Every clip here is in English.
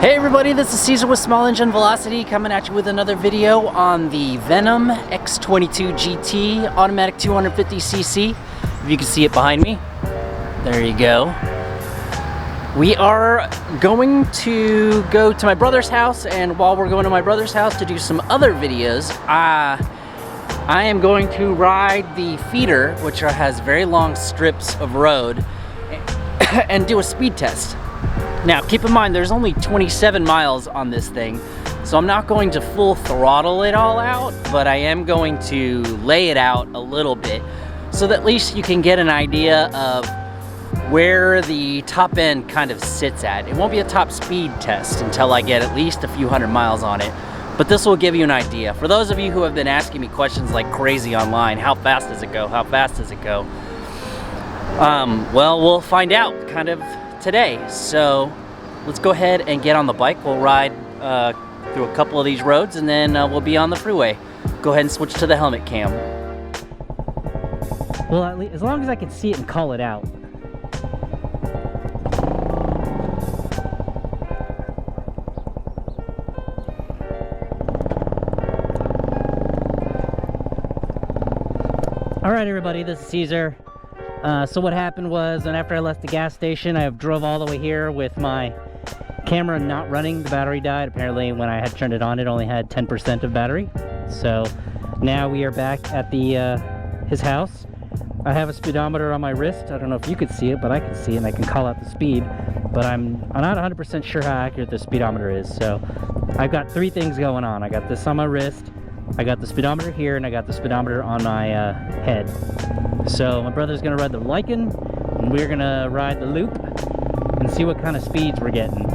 Hey everybody, this is Caesar with Small Engine Velocity coming at you with another video on the Venom X22GT automatic 250cc. If you can see it behind me, there you go. We are going to go to my brother's house, and while we're going to my brother's house to do some other videos, I am going to ride the feeder, which has very long strips of road, and do a speed test. Now, keep in mind, there's only 27 miles on this thing, so I'm not going to full throttle it all out, but I am going to lay it out a little bit, so that at least you can get an idea of where the top end kind of sits at. It won't be a top speed test until I get at least a few hundred miles on it, but this will give you an idea. For those of you who have been asking me questions like crazy online, how fast does it go? How fast does it go? Well, we'll find out kind of today. So let's go ahead and get on the bike. We'll ride through a couple of these roads, and then we'll be on the freeway. Go ahead and switch to the helmet cam. Well, at least, as long as I can see it and call it out. All right, everybody, this is Caesar. So what happened was, and after I left the gas station, I drove all the way here with my camera not running. The battery died. Apparently, when I had turned it on, it only had 10% of battery. So now we are back at his house. I have a speedometer on my wrist. I don't know if you could see it, but I can see it, and I can call out the speed. But I'm not 100% sure how accurate the speedometer is. So I've got three things going on. I got this on my wrist, I got the speedometer here, and I got the speedometer on my head. So my brother's gonna ride the Lifan, and we're gonna ride the loop and see what kind of speeds we're getting.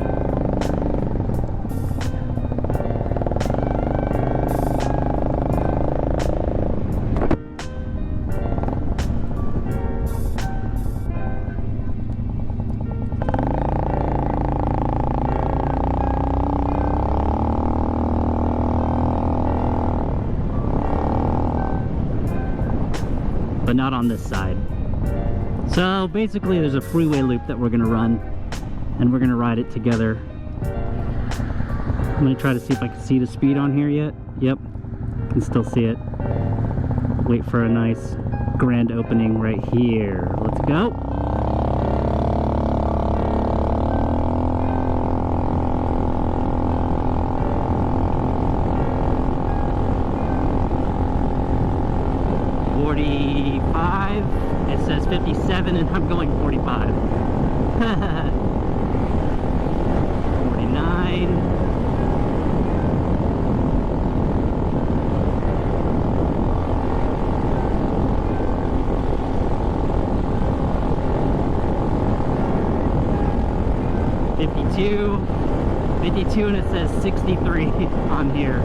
But not on this side. So basically there's a freeway loop that we're gonna run, and we're gonna ride it together. I'm gonna try to see if I can see the speed on here yet. Yep, can still see it. Wait for a nice grand opening right here. Let's go. It says 57 and I'm going 45. 49. $52, and it says 63 on here.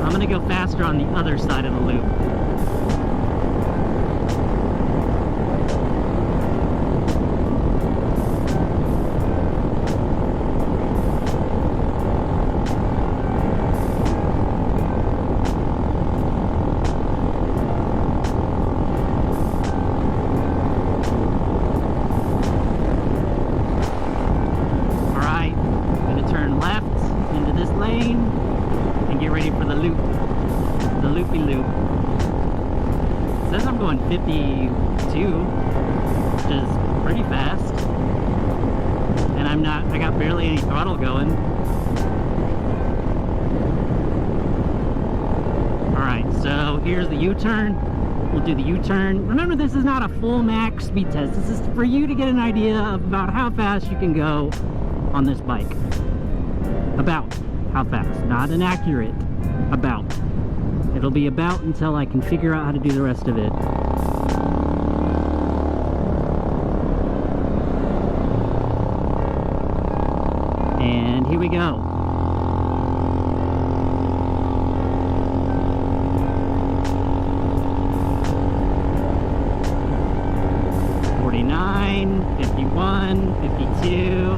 I'm gonna go faster on the other side of the loop. Loop. It says I'm going 52, which is pretty fast, and I got barely any throttle going. Alright, so here's the U-turn. We'll do the U-turn. Remember, this is not a full max speed test. This is for you to get an idea of about how fast you can go on this bike. About how fast, not an accurate, about. It'll be about until I can figure out how to do the rest of it. And here we go. $49, $51, $52,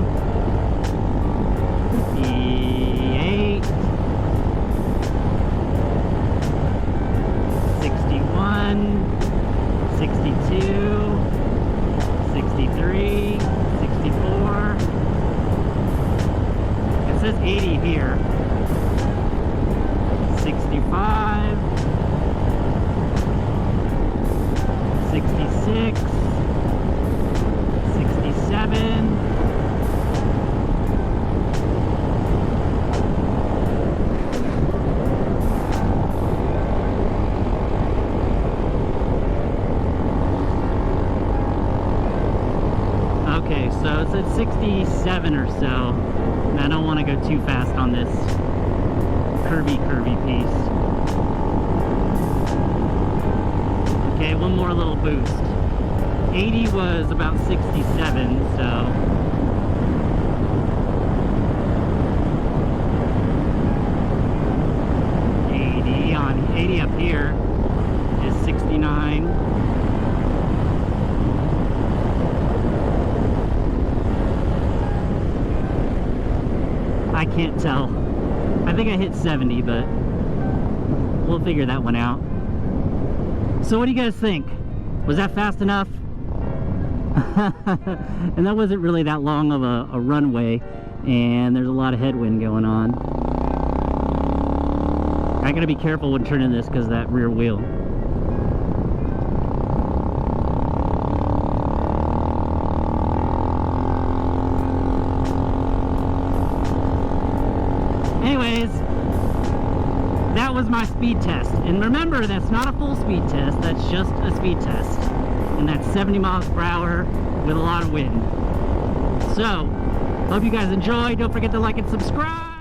$58. 62, 63, 64, says 80 here. 65, 66, 67. Okay, so it's at 67 or so, and I don't want to go too fast on this curvy piece. Okay, one more little boost. 80 was about 67, so on 80 up here is 69. I can't tell. I think I hit 70, but we'll figure that one out. So what do you guys think? Was that fast enough? And that wasn't really that long of a runway, and there's a lot of headwind going on. I gotta be careful when turning this because of that rear wheel. Anyways, that was my speed test. And remember, that's not a full speed test, that's just a speed test. And that's 70 miles per hour with a lot of wind. So, hope you guys enjoy. Don't forget to like and subscribe.